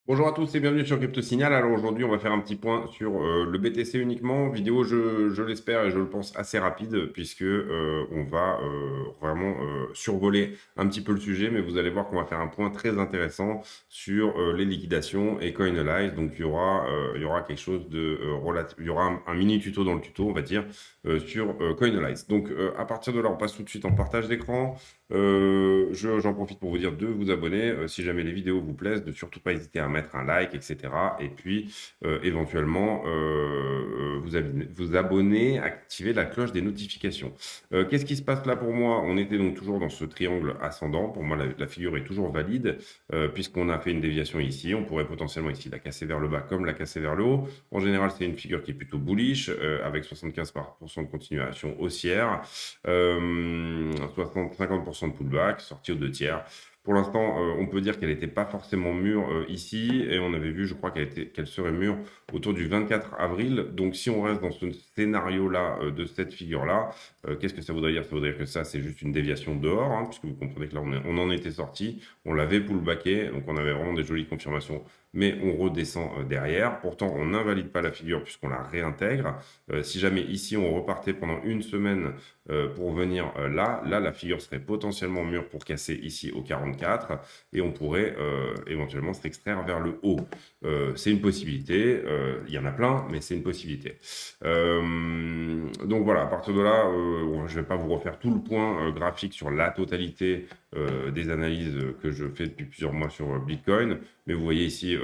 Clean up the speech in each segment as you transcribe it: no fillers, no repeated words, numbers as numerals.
Bonjour à tous et bienvenue sur Crypto Signal. Alors aujourd'hui, on va faire un petit point sur le BTC uniquement. Vidéo, je l'espère et je le pense assez rapide puisque on va vraiment survoler un petit peu le sujet, mais vous allez voir qu'on va faire un point très intéressant sur les liquidations et Coinalyze. Donc il y aura quelque chose de relatif, il y aura un mini tuto dans le tuto, on va dire, sur Coinalyze. Donc à partir de là, on passe tout de suite en partage d'écran. J'en profite pour vous dire de vous abonner si jamais les vidéos vous plaisent, de surtout pas hésiter à mettre un like, etc. Et puis éventuellement vous abonner, activer la cloche des notifications. Qu'est-ce qui se passe là pour moi? On était donc toujours dans ce triangle ascendant. Pour moi, la figure est toujours valide puisqu'on a fait une déviation ici. On pourrait potentiellement ici la casser vers le bas comme la casser vers le haut. En général, c'est une figure qui est plutôt bullish avec 75% de continuation haussière, 50% de pullback, sortie aux 2 tiers. Pour l'instant, on peut dire qu'elle n'était pas forcément mûre ici, et on avait vu, je crois, qu'elle serait mûre autour du 24 avril. Donc, si on reste dans ce scénario-là de cette figure-là, qu'est-ce que ça voudrait dire? Ça voudrait dire que ça, c'est juste une déviation dehors, hein, puisque vous comprenez que là, on en était sorti, on l'avait pullbacké, donc on avait vraiment des jolies confirmations, mais on redescend derrière. Pourtant, on n'invalide pas la figure puisqu'on la réintègre. Si jamais ici, on repartait pendant une semaine pour venir là, la figure serait potentiellement mûre pour casser ici au 44 et on pourrait éventuellement se extraire vers le haut. C'est une possibilité, il y en a plein, mais c'est une possibilité. Donc voilà, à partir de là, je ne vais pas vous refaire tout le point graphique sur la totalité des analyses que je fais depuis plusieurs mois sur Bitcoin, mais vous voyez ici,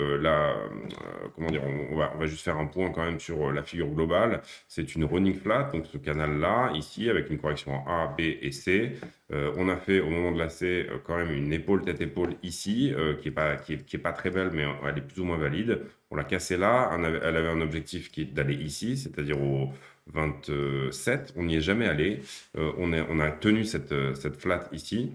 comment dire, on va juste faire un point quand même sur la figure globale. C'est une running flat, donc ce canal-là, ici, avec une correction en A, B et C. On a fait au moment de la C quand même une épaule tête-épaule ici, qui est pas très belle, mais elle est plus ou moins valide. On l'a cassée là, elle avait un objectif qui est d'aller ici, c'est-à-dire au 27. On n'y est jamais allé. On a tenu cette flat ici.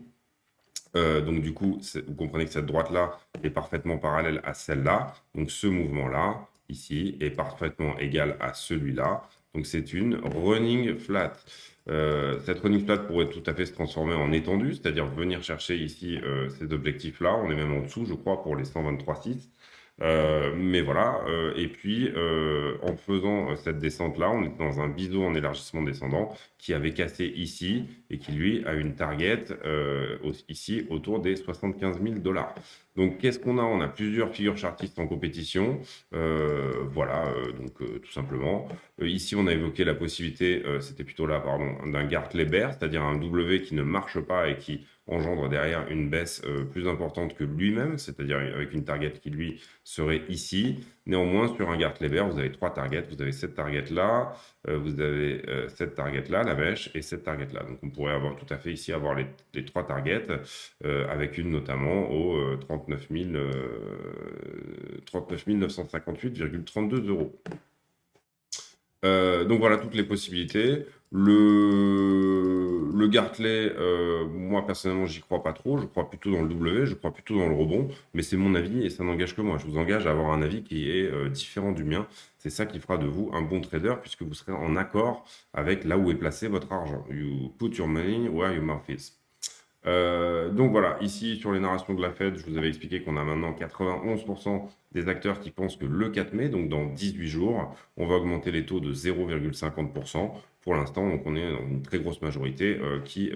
Donc du coup, vous comprenez que cette droite-là est parfaitement parallèle à celle-là. Donc ce mouvement-là, ici, est parfaitement égal à celui-là. Donc c'est une running flat. Cette running flat pourrait tout à fait se transformer en étendue, c'est-à-dire venir chercher ici ces objectifs-là. On est même en dessous, je crois, pour les 123,6. Mais voilà, et puis en faisant cette descente-là, on est dans un biseau en élargissement descendant qui avait cassé ici et qui lui a une target ici autour des 75 000 $. Donc qu'est-ce qu'on a? On a plusieurs figures chartistes en compétition. Voilà, donc tout simplement. Ici, on a évoqué la possibilité, c'était plutôt là, pardon, d'un Gartley Bear, c'est-à-dire un W qui ne marche pas et qui engendre derrière une baisse plus importante que lui-même, c'est-à-dire avec une target qui lui serait ici. Néanmoins, sur un Gartley Bear, vous avez 3 targets. Vous avez cette target-là, vous avez cette target-là, la mèche, et cette target-là. Donc on pourrait avoir tout à fait ici avoir les 3 targets, avec une notamment au 39 958,32 €. Donc voilà toutes les possibilités. Le Gartley, moi personnellement, j'y crois pas trop. Je crois plutôt dans le W, je crois plutôt dans le rebond, mais c'est mon avis et ça n'engage que moi. Je vous engage à avoir un avis qui est différent du mien. C'est ça qui fera de vous un bon trader puisque vous serez en accord avec là où est placé votre argent. You put your money where your mouth is. Donc voilà, ici sur les narrations de la Fed, je vous avais expliqué qu'on a maintenant 91% des acteurs qui pensent que le 4 mai, donc dans 18 jours, on va augmenter les taux de 0,50%. Pour l'instant, donc on est dans une très grosse majorité qui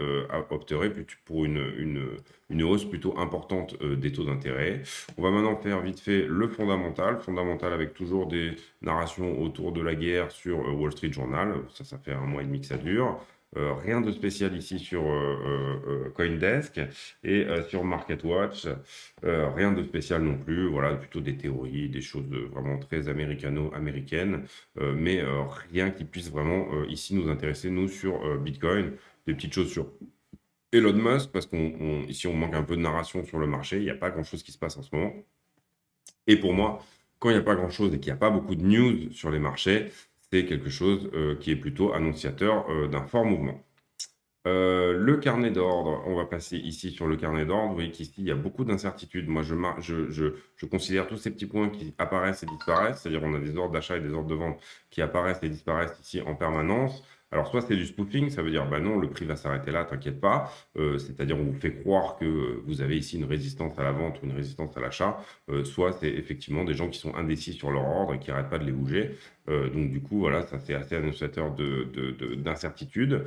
opterait pour une hausse plutôt importante des taux d'intérêt. On va maintenant faire vite fait le fondamental avec toujours des narrations autour de la guerre sur Wall Street Journal. Ça fait 1 mois et demi que ça dure. Rien de spécial ici sur CoinDesk et sur MarketWatch. Rien de spécial non plus. Voilà, plutôt des théories, des choses vraiment très américano-américaines, mais rien qui puisse vraiment ici nous intéresser, nous, sur Bitcoin. Des petites choses sur Elon Musk, parce qu'ici on manque un peu de narration sur le marché. Il n'y a pas grand-chose qui se passe en ce moment. Et pour moi, quand il n'y a pas grand-chose et qu'il n'y a pas beaucoup de news sur les marchés, c'est quelque chose qui est plutôt annonciateur d'un fort mouvement. Le carnet d'ordre, on va passer ici sur le carnet d'ordre. Vous voyez qu'ici, il y a beaucoup d'incertitudes. Moi, je considère tous ces petits points qui apparaissent et disparaissent, c'est-à-dire on a des ordres d'achat et des ordres de vente qui apparaissent et disparaissent ici en permanence. Alors, soit c'est du spoofing, ça veut dire, bah non, le prix va s'arrêter là, t'inquiète pas. C'est-à-dire, on vous fait croire que vous avez ici une résistance à la vente ou une résistance à l'achat. Soit c'est effectivement des gens qui sont indécis sur leur ordre et qui n'arrêtent pas de les bouger. Donc, du coup, voilà, ça c'est assez annonciateur d'incertitude.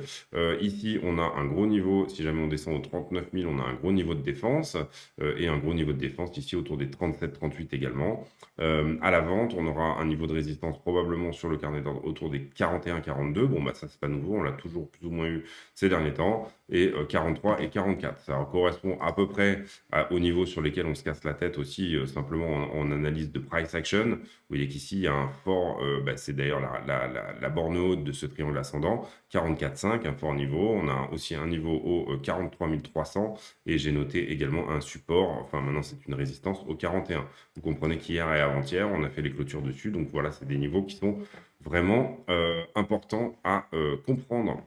Ici, on a un gros niveau, si jamais on descend aux 39 000, on a un gros niveau de défense et un gros niveau de défense ici autour des 37-38 également. À la vente, on aura un niveau de résistance probablement sur le carnet d'ordre autour des 41-42. Bon, bah ça, c'est pas nouveau, on l'a toujours plus ou moins eu ces derniers temps. Et 43 et 44. Ça correspond à peu près au niveau sur lesquels on se casse la tête aussi, simplement en analyse de price action. Vous voyez qu'ici, il y a un fort, c'est d'ailleurs la borne haute de ce triangle ascendant, 44,5, un fort niveau. On a aussi un niveau haut 43 300 et j'ai noté également un support, enfin maintenant c'est une résistance au 41. Vous comprenez qu'hier et avant-hier, on a fait les clôtures dessus, donc voilà, c'est des niveaux qui sont vraiment importants à comprendre.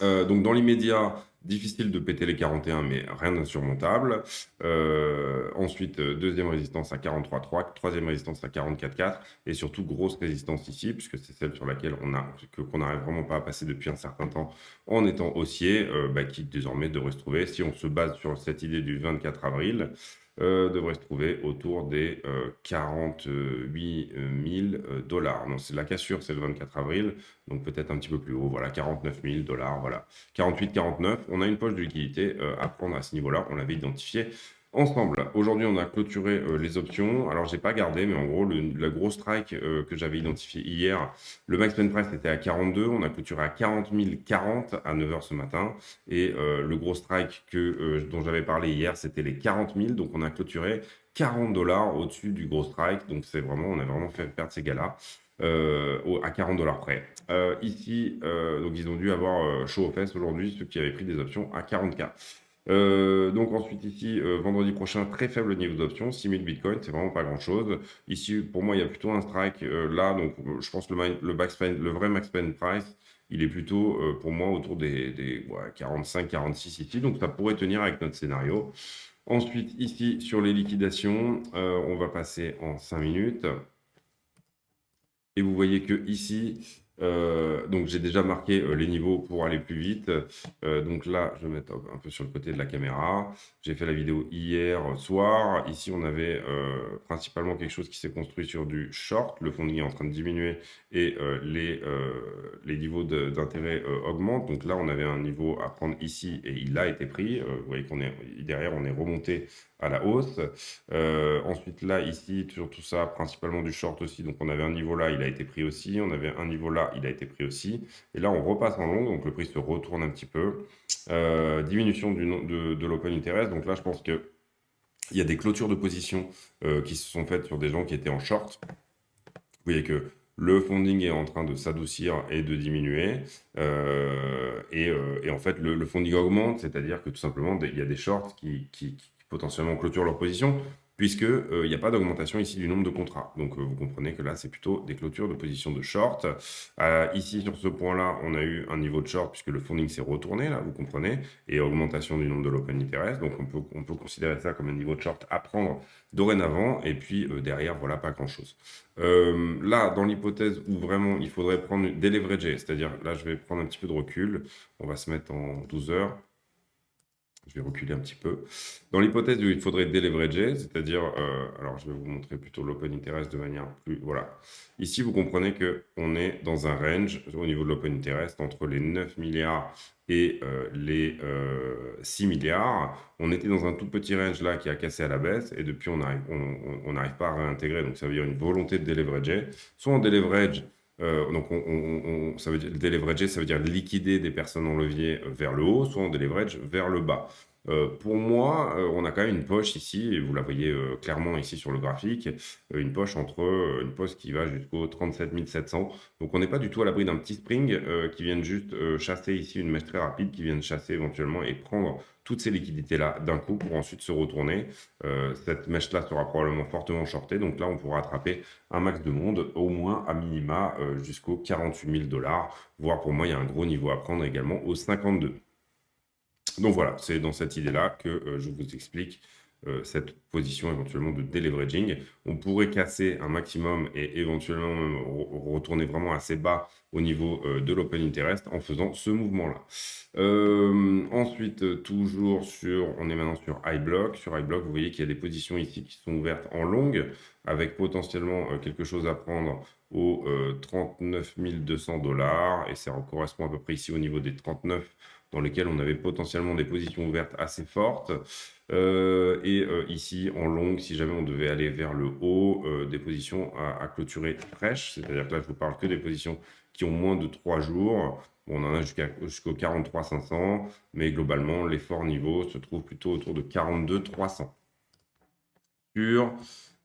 Donc dans l'immédiat, difficile de péter les 41, mais rien d'insurmontable. Ensuite, deuxième résistance à 43,3, troisième résistance à 44,4, et surtout grosse résistance ici, puisque c'est celle sur laquelle qu'on n'arrive vraiment pas à passer depuis un certain temps en étant haussier, qui désormais devrait se trouver, si on se base sur cette idée du 24 avril, devrait se trouver autour des 48 000 dollars. Non, c'est la cassure, c'est le 24 avril, donc peut-être un petit peu plus haut, voilà, 49 000 dollars, voilà. 48-49, on a une poche de liquidité à prendre à ce niveau-là, on l'avait identifié ensemble. Aujourd'hui, on a clôturé les options. Alors, j'ai pas gardé, mais en gros, la grosse strike que j'avais identifié hier, le max pen price était à 42. On a clôturé à 40 040 à 9 h ce matin. Et le gros strike dont j'avais parlé hier, c'était les 40 000. Donc, on a clôturé 40 dollars au-dessus du gros strike. Donc, on a vraiment fait perdre ces gars-là. À 40 dollars près. Ici, donc ils ont dû avoir chaud aux fesses aujourd'hui, ceux qui avaient pris des options à 40K. Donc ensuite ici, vendredi prochain, très faible niveau d'options, 6000 Bitcoin, c'est vraiment pas grand-chose. Ici, pour moi, il y a plutôt un strike là, donc je pense que le vrai max pen price, il est plutôt pour moi autour des 45-46 ici, donc ça pourrait tenir avec notre scénario. Ensuite, ici, sur les liquidations, on va passer en 5 minutes. Et vous voyez que ici, donc j'ai déjà marqué les niveaux pour aller plus vite. Donc là, je vais mettre un peu sur le côté de la caméra. J'ai fait la vidéo hier soir. Ici, on avait principalement quelque chose qui s'est construit sur du short. Le funding est en train de diminuer et les niveaux d'intérêt augmentent. Donc là, on avait un niveau à prendre ici et il a été pris. Vous voyez qu'on est derrière, on est remonté à la hausse. Ensuite, là, ici, sur tout ça, principalement du short aussi. Donc, on avait un niveau là, il a été pris aussi. On avait un niveau là, il a été pris aussi. Et là, on repasse en long, donc le prix se retourne un petit peu. Diminution de l'open interest. Donc là, je pense qu'il y a des clôtures de position qui se sont faites sur des gens qui étaient en short. Vous voyez que le funding est en train de s'adoucir et de diminuer. Et en fait, le funding augmente, c'est-à-dire que tout simplement, il y a des shorts qui potentiellement clôturent leur position, puisque il n'y a pas d'augmentation ici du nombre de contrats. Donc vous comprenez que là, c'est plutôt des clôtures de position de short. Ici, sur ce point-là, on a eu un niveau de short, puisque le funding s'est retourné, là, vous comprenez, et augmentation du nombre de l'open interest. Donc on peut considérer ça comme un niveau de short à prendre dorénavant, et puis derrière, voilà, pas grand-chose. Là, dans l'hypothèse où vraiment il faudrait prendre déleverager, c'est-à-dire là, je vais prendre un petit peu de recul, on va se mettre en 12 heures. Je vais reculer un petit peu. Dans l'hypothèse où il faudrait déleverager, c'est-à-dire, alors je vais vous montrer plutôt l'open interest de manière plus... Voilà. Ici, vous comprenez qu'on est dans un range au niveau de l'open interest entre les 9 milliards et les 6 milliards. On était dans un tout petit range là qui a cassé à la baisse et depuis, on n'arrive pas à réintégrer. Donc, ça veut dire une volonté de déleverager. Soit on délèverage. Donc, ça veut dire déleverager, ça veut dire liquider des personnes en levier vers le haut, soit on déleverage vers le bas. Pour moi, on a quand même une poche ici, et vous la voyez clairement ici sur le graphique, une poche qui va jusqu'au 37 700. Donc on n'est pas du tout à l'abri d'un petit spring qui vienne juste chasser ici une mèche très rapide, qui vienne chasser éventuellement et prendre toutes ces liquidités-là d'un coup pour ensuite se retourner. Cette mèche-là sera probablement fortement shortée, donc là on pourra attraper un max de monde, au moins à minima jusqu'aux 48 000 dollars, voire pour moi il y a un gros niveau à prendre également aux 52. Donc voilà, c'est dans cette idée-là que je vous explique cette position éventuellement de deleveraging. On pourrait casser un maximum et éventuellement même retourner vraiment assez bas au niveau de l'open interest en faisant ce mouvement-là. Ensuite, on est maintenant sur iBlock. Sur iBlock, vous voyez qu'il y a des positions ici qui sont ouvertes en longue, avec potentiellement quelque chose à prendre aux 39 200 $, et ça correspond à peu près ici au niveau des 39, dans lesquels on avait potentiellement des positions ouvertes assez fortes. Ici, en longue, si jamais on devait aller vers le haut, des positions à clôturer fraîches, c'est-à-dire que là, je vous parle que des positions qui ont moins de 3 jours. Bon, on en a jusqu'au 43 500, mais globalement, les forts niveaux se trouvent plutôt autour de 42 300. Sur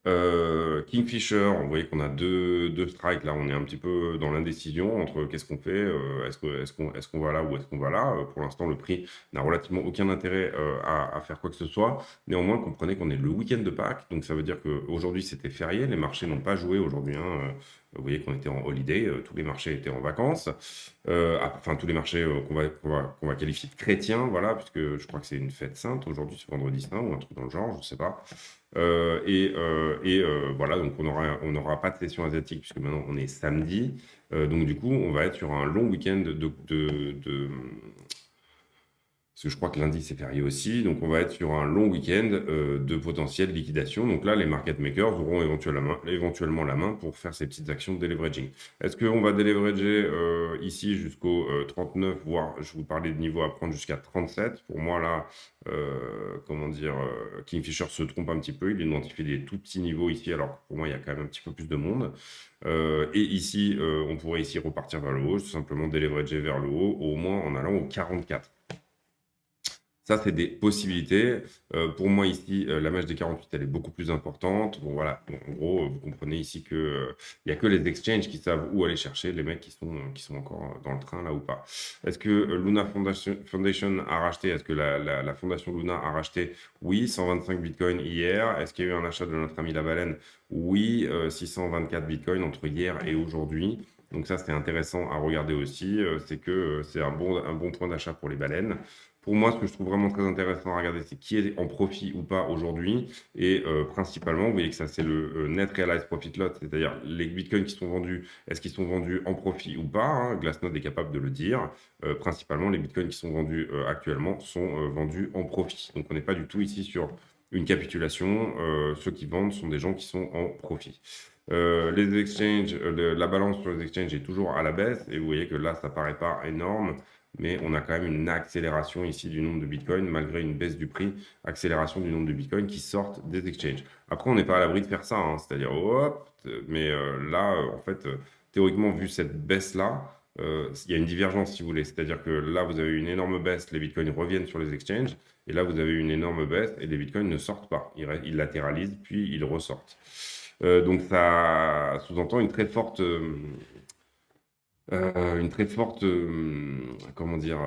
Kingfisher, vous voyez qu'on a deux strikes. Là, on est un petit peu dans l'indécision entre qu'est-ce qu'on fait, est-ce qu'on va là ou est-ce qu'on va là. Pour l'instant, le prix n'a relativement aucun intérêt à faire quoi que ce soit. Néanmoins, comprenez qu'on est le week-end de Pâques, donc ça veut dire qu'aujourd'hui, c'était férié. Les marchés n'ont pas joué aujourd'hui, hein. Vous voyez qu'on était en holiday, tous les marchés étaient en vacances. Enfin, tous les marchés qu'on va qualifier de chrétiens, voilà, puisque je crois que c'est une fête sainte aujourd'hui, c'est vendredi saint ou un truc dans le genre, je ne sais pas. Voilà, donc on n'aura pas de session asiatique puisque maintenant on est samedi. Donc du coup, on va être sur un long week-end parce que je crois que lundi c'est férié aussi, donc on va être sur un long week-end de potentielle liquidation. Donc là, les market makers auront éventuellement la main pour faire ces petites actions de deleveraging. Est-ce qu'on va deleverager ici jusqu'au 39, voire je vous parlais de niveau à prendre jusqu'à 37? Pour moi là, Kingfisher se trompe un petit peu, il identifie des tout petits niveaux ici, alors que pour moi il y a quand même un petit peu plus de monde. Et ici, on pourrait ici repartir vers le haut, tout simplement deleverager vers le haut, au moins en allant au 44. Ça, c'est des possibilités. Pour moi, ici, la mèche des 48, elle est beaucoup plus importante. Bon, voilà. Bon, en gros, vous comprenez ici qu'il n'y a que les exchanges qui savent où aller chercher les mecs qui sont encore dans le train, là ou pas. Est-ce que Luna Foundation a racheté? Est-ce que la fondation Luna a racheté? Oui, 125 bitcoins hier. Est-ce qu'il y a eu un achat de notre ami La Baleine? Oui, 624 bitcoins entre hier et aujourd'hui. Donc ça, c'est intéressant à regarder aussi. C'est que c'est un bon point d'achat pour les baleines. Pour moi, ce que je trouve vraiment très intéressant à regarder, c'est qui est en profit ou pas aujourd'hui. Et principalement, vous voyez que ça, c'est le net realized profit lot, c'est-à-dire les bitcoins qui sont vendus, est-ce qu'ils sont vendus en profit ou pas, hein. Glassnode est capable de le dire. Principalement, les bitcoins qui sont vendus actuellement sont vendus en profit. Donc, on n'est pas du tout ici sur une capitulation. Ceux qui vendent sont des gens qui sont en profit. Les exchanges, la balance sur les exchanges est toujours à la baisse. Et vous voyez que là, ça paraît pas énorme, mais on a quand même une accélération ici du nombre de bitcoins, malgré une baisse du prix, accélération du nombre de bitcoins qui sortent des exchanges. Après, on n'est pas à l'abri de faire ça, hein, c'est-à-dire, hop, mais là, en fait, théoriquement, vu cette baisse-là, il y a une divergence, si vous voulez. C'est-à-dire que là, vous avez une énorme baisse, les bitcoins reviennent sur les exchanges, et là, vous avez une énorme baisse, et les bitcoins ne sortent pas. Ils latéralisent, puis ils ressortent. Donc, ça sous-entend comment dire,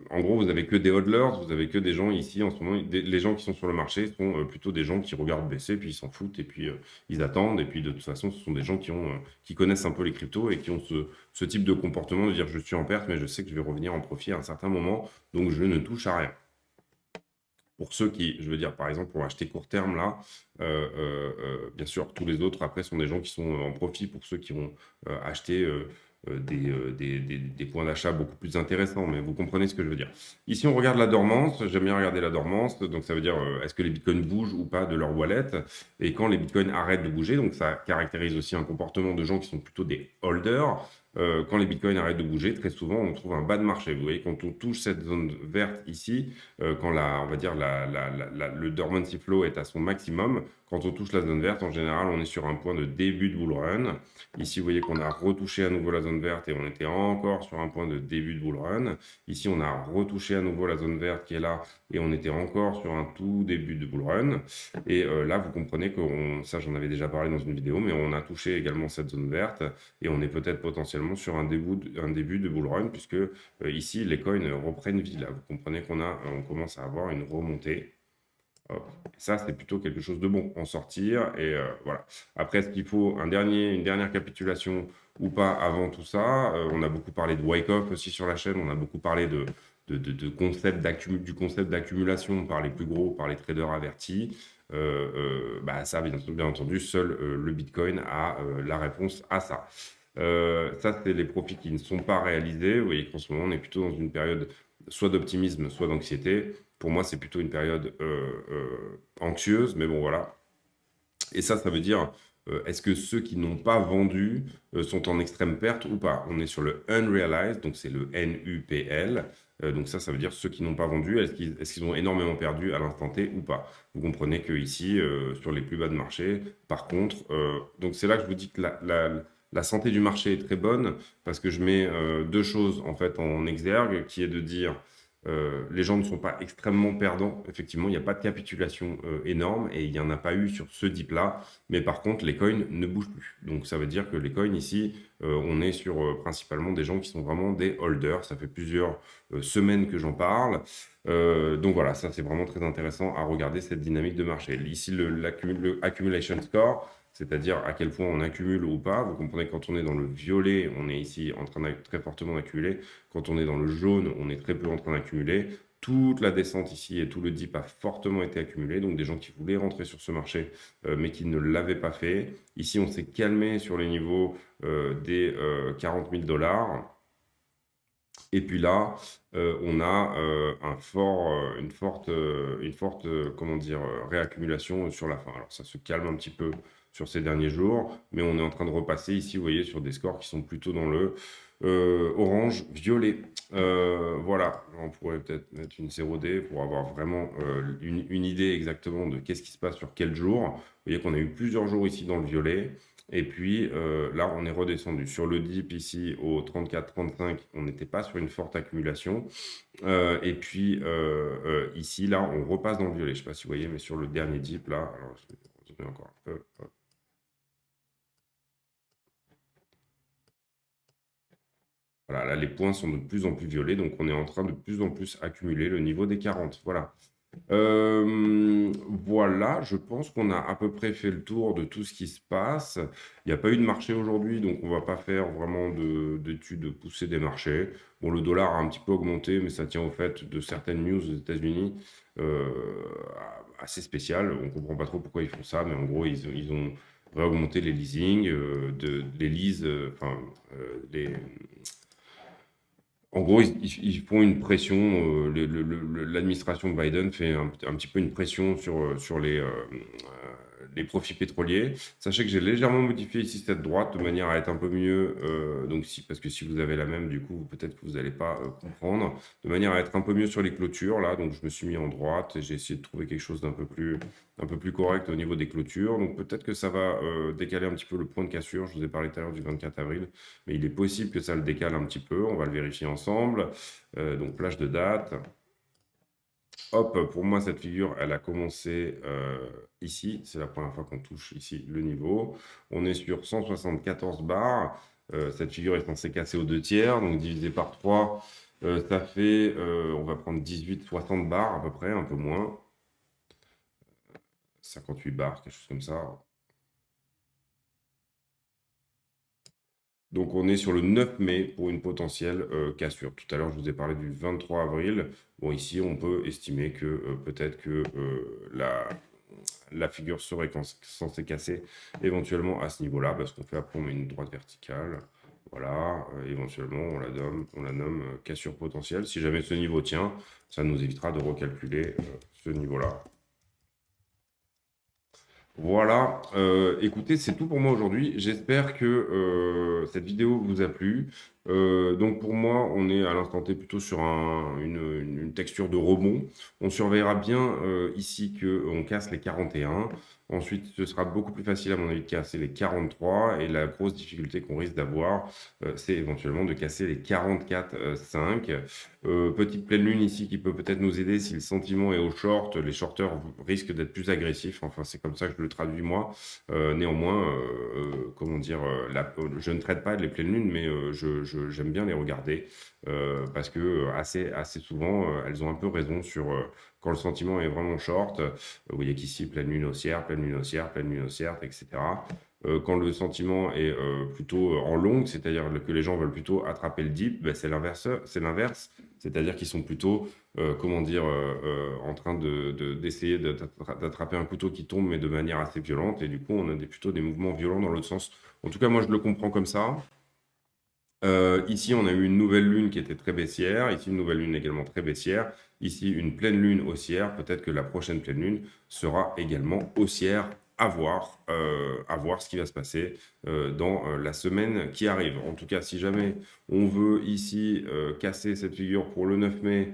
en gros, vous avez que des hodlers, vous avez que des gens ici en ce moment. Les gens qui sont sur le marché sont plutôt des gens qui regardent baisser, puis ils s'en foutent, et puis ils attendent. Et puis de toute façon, ce sont des gens qui connaissent un peu les cryptos et qui ont ce type de comportement de dire je suis en perte, mais je sais que je vais revenir en profit à un certain moment, donc je ne touche à rien. Pour ceux qui, je veux dire, par exemple, pour acheter court terme, là, bien sûr, tous les autres, après, sont des gens qui sont en profit pour ceux qui vont acheter des points d'achat beaucoup plus intéressants. Mais vous comprenez ce que je veux dire. Ici, on regarde la dormance. J'aime bien regarder la dormance. Donc, ça veut dire, est-ce que les bitcoins bougent ou pas de leur wallet? Et quand les bitcoins arrêtent de bouger, donc ça caractérise aussi un comportement de gens qui sont plutôt des holders. Quand les bitcoins arrêtent de bouger, très souvent, on trouve un bas de marché. Vous voyez, quand on touche cette zone verte ici, quand on va dire le dormancy flow est à son maximum, quand on touche la zone verte, en général, on est sur un point de début de bull run. Ici, vous voyez qu'on a retouché à nouveau la zone verte et on était encore sur un point de début de bull run. Ici, on a retouché à nouveau la zone verte qui est là et on était encore sur un tout début de bull run. Et là, vous comprenez que ça, j'en avais déjà parlé dans une vidéo, mais on a touché également cette zone verte et on est peut-être potentiellement sur un début de bull run puisque ici, les coins reprennent vie. Là, vous comprenez on commence à avoir une remontée. Ça, c'est plutôt quelque chose de bon, en sortir. Et voilà. Après, est-ce qu'il faut une dernière capitulation ou pas avant tout ça? On a beaucoup parlé de Wyckoff aussi sur la chaîne. On a beaucoup parlé de du concept d'accumulation par les plus gros, par les traders avertis, bah, ça, bien entendu, seul le Bitcoin a la réponse à ça. Ça, c'est les profits qui ne sont pas réalisés. Vous voyez qu'en ce moment, on est plutôt dans une période soit d'optimisme, soit d'anxiété. Pour moi, c'est plutôt une période anxieuse, mais bon, voilà. Et ça veut dire, est-ce que ceux qui n'ont pas vendu sont en extrême perte ou pas? On est sur le unrealized, donc c'est le NUPL. Donc ça veut dire ceux qui n'ont pas vendu, est-ce qu'ils ont énormément perdu à l'instant T ou pas? Vous comprenez que ici, sur les plus bas de marché, par contre, donc c'est là que je vous dis que la santé du marché est très bonne parce que je mets deux choses en fait en exergue, qui est de dire les gens ne sont pas extrêmement perdants. Effectivement, il n'y a pas de capitulation énorme et il n'y en a pas eu sur ce dip-là. Mais par contre, les coins ne bougent plus. Donc ça veut dire que les coins ici, on est sur principalement des gens qui sont vraiment des holders. Ça fait plusieurs semaines que j'en parle. Donc voilà, ça c'est vraiment très intéressant à regarder cette dynamique de marché. Ici, le accumulation score, c'est-à-dire à quel point on accumule ou pas. Vous comprenez que quand on est dans le violet, on est ici en train de très fortement d'accumuler. Quand on est dans le jaune, on est très peu en train d'accumuler. Toute la descente ici et tout le dip a fortement été accumulé. Donc des gens qui voulaient rentrer sur ce marché, mais qui ne l'avaient pas fait. Ici, on s'est calmé sur les niveaux des 40 000 $. Et puis là, on a une forte comment dire, réaccumulation sur la fin. Alors ça se calme un petit peu sur ces derniers jours, mais on est en train de repasser ici, vous voyez, sur des scores qui sont plutôt dans le orange, violet. Voilà, on pourrait peut-être mettre une 0D pour avoir vraiment une idée exactement de qu'est-ce qui se passe sur quel jour. Vous voyez qu'on a eu plusieurs jours ici dans le violet. Et puis là, on est redescendu. Sur le dip ici au 34-35, on n'était pas sur une forte accumulation. Et puis ici, là, on repasse dans le violet. Je ne sais pas si vous voyez, mais sur le dernier dip, là, alors je vais continuer encore un peu. Hop. Voilà, là, les points sont de plus en plus violets, donc on est en train de plus en plus accumuler le niveau des 40. Voilà. Voilà, je pense qu'on a à peu près fait le tour de tout ce qui se passe. Il n'y a pas eu de marché aujourd'hui, donc on va pas faire vraiment d'études poussées des marchés. Bon, le dollar a un petit peu augmenté, mais ça tient au fait de certaines news aux États-Unis euh, assez spéciales. On comprend pas trop pourquoi ils font ça, mais en gros, ils ont réaugmenté les leasing, les leases, enfin, les en gros, ils font une pression, l'administration de Biden fait un petit peu une pression sur les profits pétroliers. Sachez que j'ai légèrement modifié ici cette droite de manière à être un peu mieux, donc parce que si vous avez la même, du coup, peut-être que vous n'allez pas comprendre, de manière à être un peu mieux sur les clôtures, là, donc je me suis mis en droite et j'ai essayé de trouver quelque chose un peu plus correct au niveau des clôtures. Donc peut-être que ça va décaler un petit peu le point de cassure. Je vous ai parlé tout à l'heure du 24 avril, mais il est possible que ça le décale un petit peu. On va le vérifier ensemble. Donc plage de date. Hop, pour moi, cette figure, elle a commencé ici. C'est la première fois qu'on touche ici le niveau. On est sur 174 bars. Cette figure est censée casser aux 2/3, donc divisé par 3, ça fait, on va prendre 18-60 bars à peu près, un peu moins. 58 bars, quelque chose comme ça. Donc on est sur le 9 mai pour une potentielle cassure. Tout à l'heure, je vous ai parlé du 23 avril. Bon, ici, on peut estimer que peut-être que la figure serait censée casser éventuellement à ce niveau-là, parce qu'on fait après, on met une droite verticale. Voilà, éventuellement, on la nomme cassure potentielle. Si jamais ce niveau tient, ça nous évitera de recalculer ce niveau-là. Voilà, écoutez, c'est tout pour moi aujourd'hui. J'espère que cette vidéo vous a plu. Donc pour moi, on est à l'instant T plutôt sur une texture de rebond. On surveillera bien ici qu'on casse les 41. Ensuite, ce sera beaucoup plus facile à mon avis de casser les 43. Et la grosse difficulté qu'on risque d'avoir, c'est éventuellement de casser les 44,5. Petite pleine lune ici qui peut peut-être nous aider si le sentiment est au short. Les shorters risquent d'être plus agressifs. Enfin, c'est comme ça que je le traduis moi. Néanmoins, comment dire, je ne traite pas les pleines lunes, mais j'aime bien les regarder parce que assez souvent, elles ont un peu raison sur quand le sentiment est vraiment short. Vous voyez qu'ici, pleine lune haussière, pleine lune haussière, pleine lune haussière, etc. Quand le sentiment est plutôt en longue, c'est-à-dire que les gens veulent plutôt attraper le dip, ben c'est l'inverse. c'est-à-dire qu'ils sont plutôt, en train d'essayer d'attraper un couteau qui tombe, mais de manière assez violente, et du coup, on a plutôt des mouvements violents dans l'autre sens. En tout cas, moi, je le comprends comme ça. Ici, on a eu une nouvelle lune qui était très baissière. Ici, une nouvelle lune également très baissière. Ici, une pleine lune haussière. Peut-être que la prochaine pleine lune sera également haussière. À voir ce qui va se passer dans la semaine qui arrive. En tout cas, si jamais on veut ici casser cette figure pour le 9 mai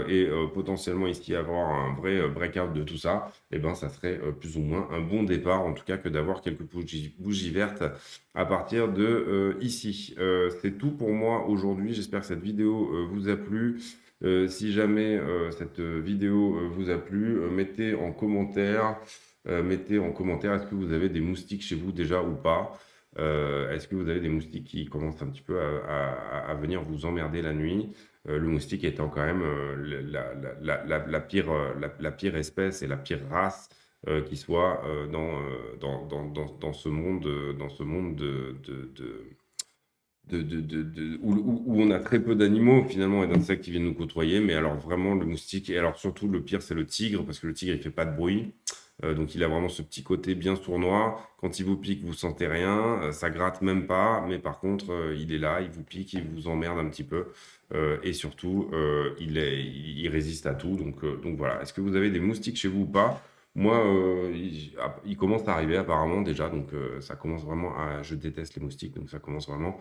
et potentiellement ici avoir un vrai breakout de tout ça, eh ben, ça serait plus ou moins un bon départ, en tout cas, que d'avoir quelques bougies vertes à partir de ici. C'est tout pour moi aujourd'hui. J'espère que cette vidéo vous a plu. Si jamais cette vidéo vous a plu, mettez en commentaire est-ce que vous avez des moustiques chez vous déjà ou pas. Est-ce que vous avez des moustiques qui commencent un petit peu à venir vous emmerder la nuit? Le moustique étant quand même la pire espèce et la pire race qui soit dans ce monde, où on a très peu d'animaux finalement et d'insectes qui viennent nous côtoyer. Mais alors vraiment le moustique, et alors surtout le pire c'est le tigre, parce que le tigre il fait pas de bruit. Donc il a vraiment ce petit côté bien sournois. Quand il vous pique, vous sentez rien, ça gratte même pas, mais par contre, il est là, il vous pique, il vous emmerde un petit peu, et surtout, il résiste à tout. Donc voilà. Est-ce que vous avez des moustiques chez vous ou pas? Moi, il commence à arriver apparemment déjà, donc ça commence vraiment à. Je déteste les moustiques, donc ça commence vraiment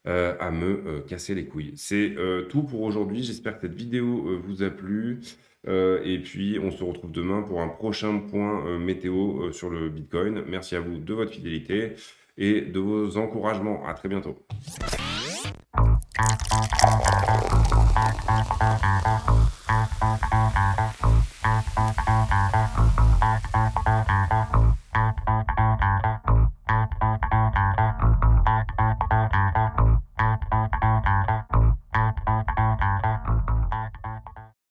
à me casser les couilles. C'est tout pour aujourd'hui. J'espère que cette vidéo vous a plu. Et puis, on se retrouve demain pour un prochain point météo sur le Bitcoin. Merci à vous de votre fidélité et de vos encouragements. À très bientôt.